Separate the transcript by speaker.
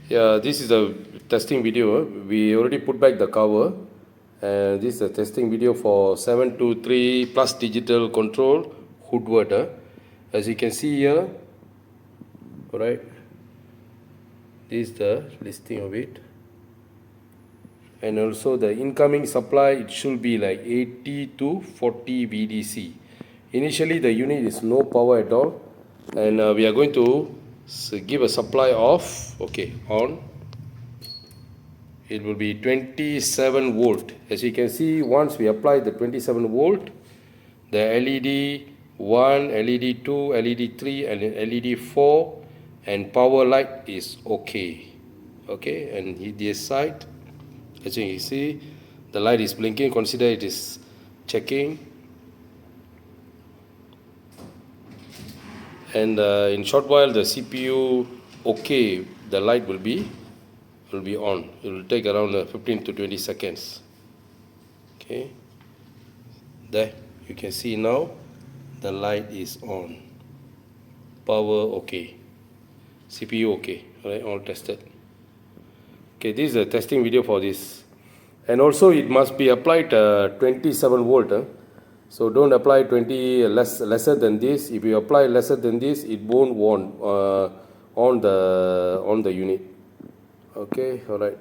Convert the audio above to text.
Speaker 1: Yeah, this is a testing video. We already put back the cover, and this is a testing video for 723 plus digital control Woodward. As you can see here, alright, this is the listing of it, and also the incoming supply, it should be like 80 to 40 VDC. Initially the unit is no power at all, and we are going to give a supply of, okay, on. It will be 27 volt. As you can see, once we apply the 27 volt, the LED 1, LED 2, LED 3 and LED 4 and power light is okay. Okay, and this side, as you can see, the light is blinking. Consider it is checking. And in short while the CPU okay, the light will be on. It will take around 15 to 20 seconds. Okay, there you can see now the light is on, power okay, CPU okay. Alright, all tested. Okay, this is a testing video for this, and also it must be applied 27 volt. So don't apply 20 lesser than this. If you apply lesser than this, it won't on the unit. Okay, all right.